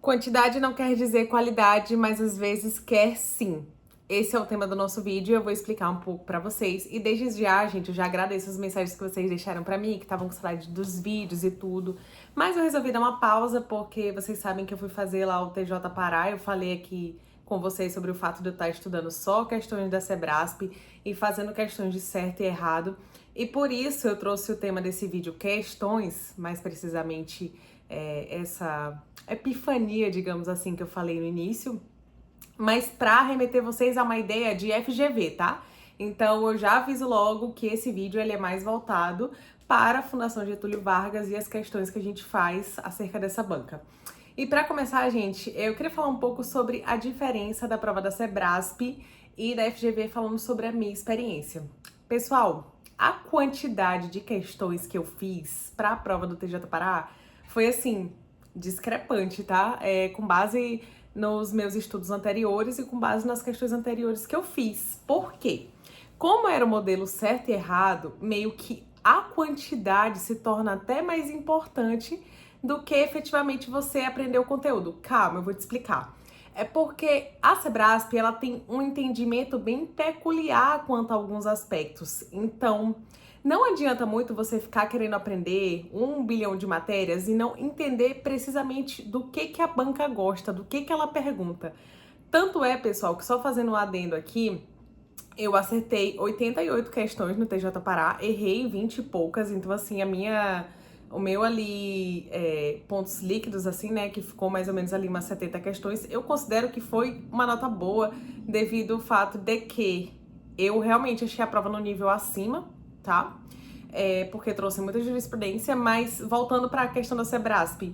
Quantidade não quer dizer qualidade, mas às vezes quer sim. Esse é o tema do nosso vídeo e eu vou explicar um pouco pra vocês. E desde já, gente, eu já agradeço as mensagens que vocês deixaram pra mim, que estavam com saudade dos vídeos e tudo. Mas eu resolvi dar uma pausa porque vocês sabem que eu fui fazer lá o TJ Pará. Eu falei aqui com vocês sobre o fato de eu estar estudando só questões da Sebrasp e fazendo questões de certo e errado. E por isso eu trouxe o tema desse vídeo, questões, mais precisamente essa epifania, digamos assim, que eu falei no início, mas para remeter vocês a uma ideia de FGV, tá? Então eu já aviso logo que esse vídeo ele é mais voltado para a Fundação Getúlio Vargas e as questões que a gente faz acerca dessa banca. E para começar, gente, eu queria falar um pouco sobre a diferença da prova da Sebrasp e da FGV, falando sobre a minha experiência. Pessoal, a quantidade de questões que eu fiz para a prova do TJ Pará foi assim, discrepante, tá? Com base nos meus estudos anteriores e com base nas questões anteriores que eu fiz. Por quê? Como era o modelo certo e errado, meio que a quantidade se torna até mais importante do que efetivamente você aprender o conteúdo. Calma, eu vou te explicar. É porque a Sebrasp, ela tem um entendimento bem peculiar quanto a alguns aspectos. Então, não adianta muito você ficar querendo aprender 1 bilhão de matérias e não entender precisamente do que a banca gosta, do que ela pergunta. Tanto é, pessoal, que só fazendo um adendo aqui, eu acertei 88 questões no TJ Pará, errei 20 e poucas, então assim, o meu ali, pontos líquidos, assim, né, que ficou mais ou menos ali umas 70 questões, eu considero que foi uma nota boa, devido ao fato de que eu realmente achei a prova no nível acima, tá? Porque trouxe muita jurisprudência, mas voltando para a questão da Sebrasp,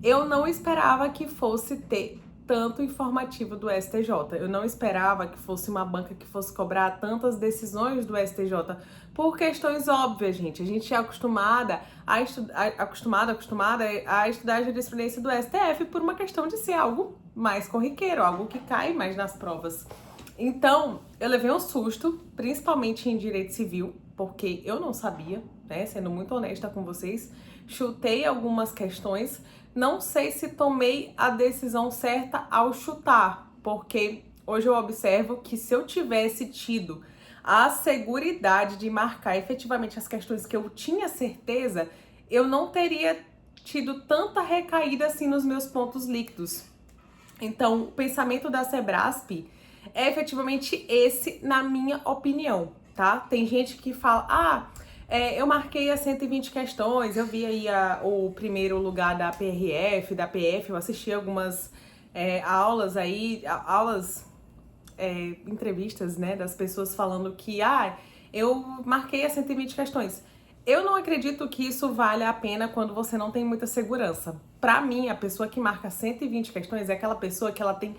eu não esperava que fosse ter tanto informativo do STJ. Eu não esperava que fosse uma banca que fosse cobrar tantas decisões do STJ por questões óbvias, gente. A gente é acostumada a estudar a jurisprudência do STF por uma questão de ser algo mais corriqueiro, algo que cai mais nas provas. Então, eu levei um susto, principalmente em direito civil, porque eu não sabia, né, sendo muito honesta com vocês, chutei algumas questões, não sei se tomei a decisão certa ao chutar, porque hoje eu observo que se eu tivesse tido a seguridade de marcar efetivamente as questões que eu tinha certeza, eu não teria tido tanta recaída assim nos meus pontos líquidos. Então, o pensamento da Sebrasp é efetivamente esse, na minha opinião, tá? Tem gente que fala, eu marquei as 120 questões, eu vi aí o primeiro lugar da PRF, da PF, eu assisti algumas aulas aí, entrevistas, né, das pessoas falando que, eu marquei as 120 questões. Eu não acredito que isso valha a pena quando você não tem muita segurança. Pra mim, a pessoa que marca 120 questões é aquela pessoa que ela tem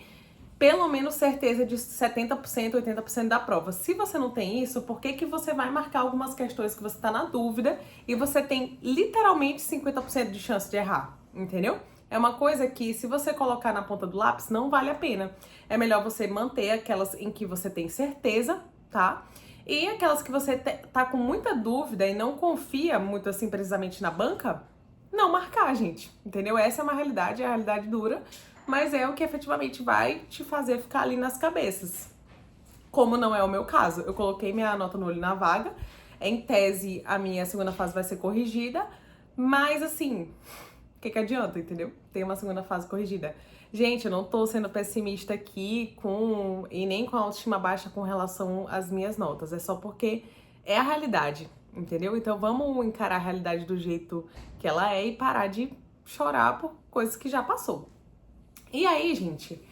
pelo menos certeza de 70%, 80% da prova. Se você não tem isso, por que você vai marcar algumas questões que você tá na dúvida e você tem literalmente 50% de chance de errar, entendeu? É uma coisa que, se você colocar na ponta do lápis, não vale a pena. É melhor você manter aquelas em que você tem certeza, tá? E aquelas que você tá com muita dúvida e não confia muito assim precisamente na banca, não marcar, gente, entendeu? Essa é uma realidade, é a realidade dura, mas é o que efetivamente vai te fazer ficar ali nas cabeças. Como não é o meu caso, eu coloquei minha nota no olho na vaga, em tese a minha segunda fase vai ser corrigida, mas assim, o que adianta, entendeu? Tem uma segunda fase corrigida. Gente, eu não tô sendo pessimista aqui e nem com a autoestima baixa com relação às minhas notas. É só porque é a realidade, entendeu? Então vamos encarar a realidade do jeito que ela é e parar de chorar por coisas que já passou. E aí, gente,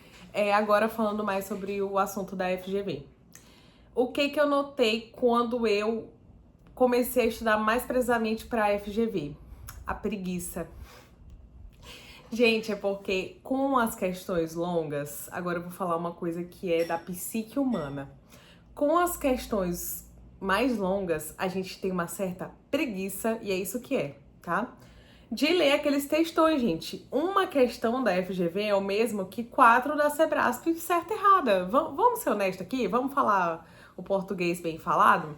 agora falando mais sobre o assunto da FGV. O que eu notei quando eu comecei a estudar mais precisamente para a FGV? A preguiça. Gente, é porque com as questões longas, agora eu vou falar uma coisa que é da psique humana. Com as questões mais longas, a gente tem uma certa preguiça, e é isso que é, tá? De ler aqueles textões, gente. Uma questão da FGV é o mesmo que 4 da Sebrasp, certa e errada. Vamos ser honestos aqui? Vamos falar o português bem falado?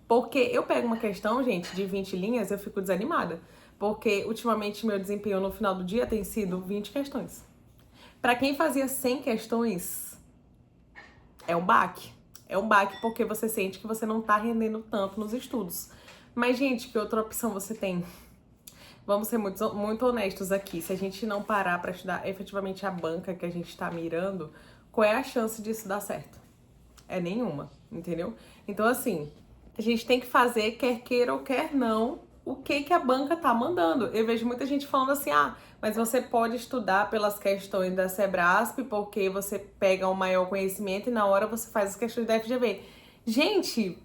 Porque eu pego uma questão, gente, de 20 linhas, eu fico desanimada. porque ultimamente meu desempenho no final do dia tem sido 20 questões. Para quem fazia 100 questões, é um baque. É um baque porque você sente que você não tá rendendo tanto nos estudos. Mas, gente, que outra opção você tem? Vamos ser muito honestos aqui. Se a gente não parar para estudar efetivamente a banca que a gente tá mirando, qual é a chance disso dar certo? É nenhuma, entendeu? Então, assim, a gente tem que fazer, quer queira ou quer não, o que a banca tá mandando. Eu vejo muita gente falando assim, mas você pode estudar pelas questões da Sebrasp, porque você pega um maior conhecimento e na hora você faz as questões da FGV. Gente,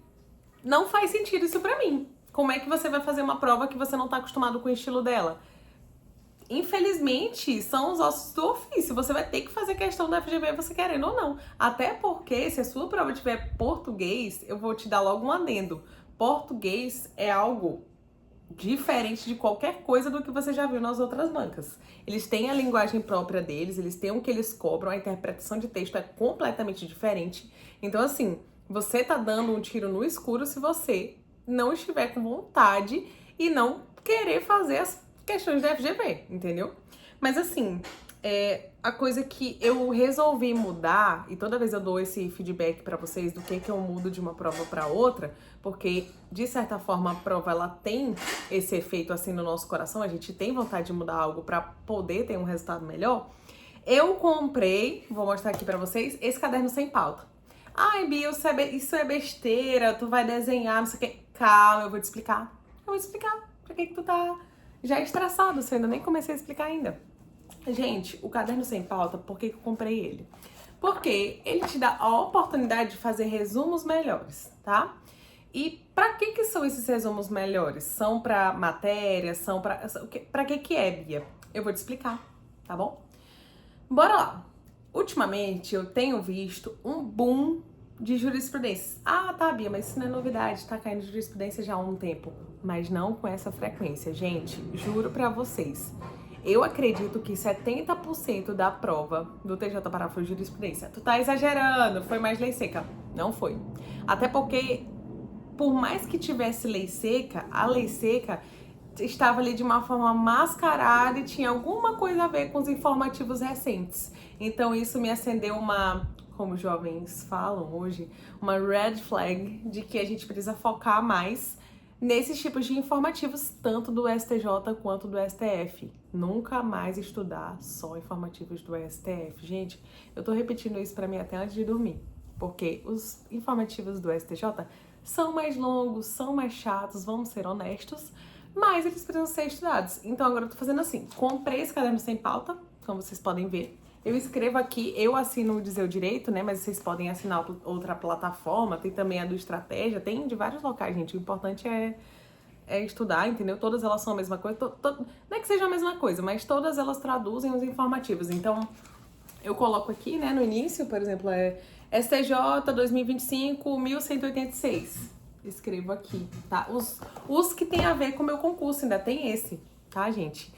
não faz sentido isso pra mim. Como é que você vai fazer uma prova que você não tá acostumado com o estilo dela? Infelizmente, são os ossos do ofício. Você vai ter que fazer questão da FGV, você querendo ou não. Até porque, se a sua prova tiver português, eu vou te dar logo um adendo. Português é algo diferente de qualquer coisa do que você já viu nas outras bancas. Eles têm a linguagem própria deles, eles têm o que eles cobram, a interpretação de texto é completamente diferente. Então, assim, você tá dando um tiro no escuro se você não estiver com vontade e não querer fazer as questões da FGV, entendeu? Mas assim, a coisa que eu resolvi mudar, e toda vez eu dou esse feedback pra vocês do que eu mudo de uma prova pra outra, porque de certa forma a prova ela tem esse efeito assim no nosso coração, a gente tem vontade de mudar algo pra poder ter um resultado melhor. Eu comprei, vou mostrar aqui pra vocês, esse caderno sem pauta. Ai, Bia, isso é besteira, tu vai desenhar, não sei o que. Calma, eu vou te explicar. Eu vou te explicar pra que tu tá já estressado, você ainda nem comecei a explicar ainda. Gente, o caderno sem pauta, por que eu comprei ele? Porque ele te dá a oportunidade de fazer resumos melhores, tá? E pra que são esses resumos melhores? São pra matéria, são pra que é, Bia? Eu vou te explicar, tá bom? Bora lá. Ultimamente eu tenho visto um boom de jurisprudência. Ah, tá, Bia, mas isso não é novidade, tá caindo jurisprudência já há um tempo. Mas não com essa frequência, gente. Juro pra vocês. Eu acredito que 70% da prova do TJ Pará foi jurisprudência. Tu tá exagerando, foi mais lei seca. Não foi. Até porque, por mais que tivesse lei seca, a lei seca estava ali de uma forma mascarada e tinha alguma coisa a ver com os informativos recentes. Então isso me acendeu uma, como os jovens falam hoje, uma red flag de que a gente precisa focar mais nesses tipos de informativos, tanto do STJ quanto do STF. Nunca mais estudar só informativos do STF. Gente, eu tô repetindo isso pra mim até antes de dormir, porque os informativos do STJ são mais longos, são mais chatos, vamos ser honestos, mas eles precisam ser estudados. Então agora eu tô fazendo assim, comprei esse caderno sem pauta, como vocês podem ver. Eu escrevo aqui, eu assino o Dizer Direito, né, mas vocês podem assinar outra plataforma, tem também a do Estratégia, tem de vários locais, gente. O importante é estudar, entendeu? Todas elas são a mesma coisa, não é que seja a mesma coisa, mas todas elas traduzem os informativos. Então, eu coloco aqui, né, no início, por exemplo, STJ 2025, 1186. Escrevo aqui, tá? Os que tem a ver com o meu concurso, ainda tem esse, tá, gente?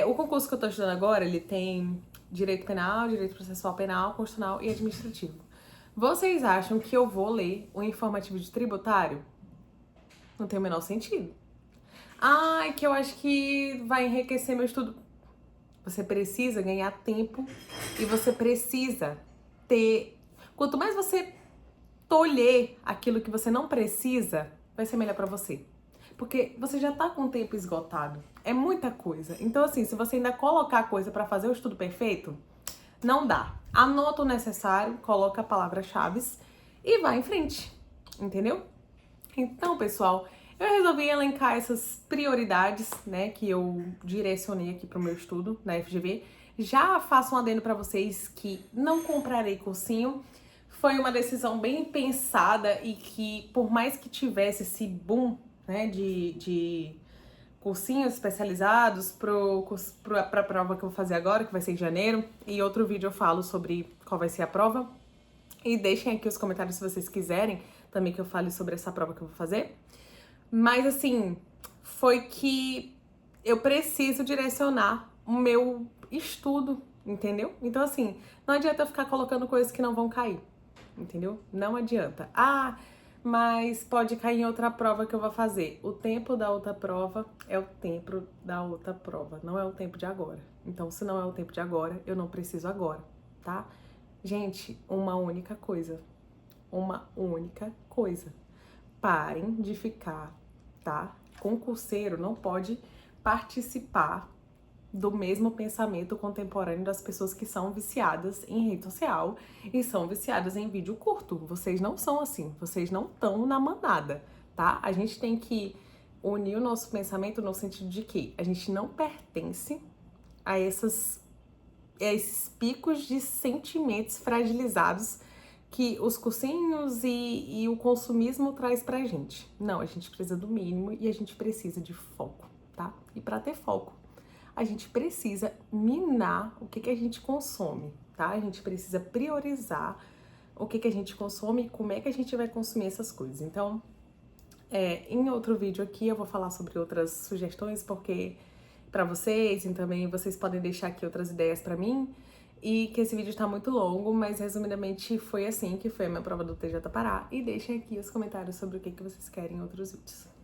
O concurso que eu tô estudando agora, ele tem direito penal, direito processual penal, constitucional e administrativo. Vocês acham que eu vou ler o informativo de tributário? Não tem o menor sentido. Ai, que eu acho que vai enriquecer meu estudo. Você precisa ganhar tempo e você precisa ter... Quanto mais você tolher aquilo que você não precisa, vai ser melhor pra você. Porque você já tá com o tempo esgotado. É muita coisa. Então, assim, se você ainda colocar coisa pra fazer o estudo perfeito, não dá. Anota o necessário, coloca palavras-chave e vai em frente. Entendeu? Então, pessoal, eu resolvi elencar essas prioridades, né, que eu direcionei aqui pro meu estudo na FGV. Já faço um adendo pra vocês que não comprarei cursinho. Foi uma decisão bem pensada e que, por mais que tivesse esse boom, né, de cursinhos especializados pra prova que eu vou fazer agora, que vai ser em janeiro, e outro vídeo eu falo sobre qual vai ser a prova. E deixem aqui os comentários se vocês quiserem também que eu fale sobre essa prova que eu vou fazer. Mas assim, foi que eu preciso direcionar o meu estudo, entendeu? Então assim, não adianta eu ficar colocando coisas que não vão cair, entendeu? Não adianta. mas pode cair em outra prova que eu vou fazer. O tempo da outra prova é o tempo da outra prova, não é o tempo de agora. Então, se não é o tempo de agora, eu não preciso agora, tá? Gente, uma única coisa. Parem de ficar, tá? Concurseiro não pode participar do mesmo pensamento contemporâneo das pessoas que são viciadas em rede social e são viciadas em vídeo curto. Vocês não são assim, vocês não estão na manada, tá? A gente tem que unir o nosso pensamento no sentido de que a gente não pertence a esses picos de sentimentos fragilizados que os cursinhos e o consumismo traz pra gente. Não, a gente precisa do mínimo e a gente precisa de foco, tá? E pra ter foco, a gente precisa minar o que a gente consome, tá? A gente precisa priorizar o que a gente consome e como é que a gente vai consumir essas coisas. Então, em outro vídeo aqui eu vou falar sobre outras sugestões, porque para vocês, e também vocês podem deixar aqui outras ideias para mim, e que esse vídeo tá muito longo, mas resumidamente foi assim que foi a minha prova do TJ Pará, e deixem aqui os comentários sobre o que vocês querem em outros vídeos.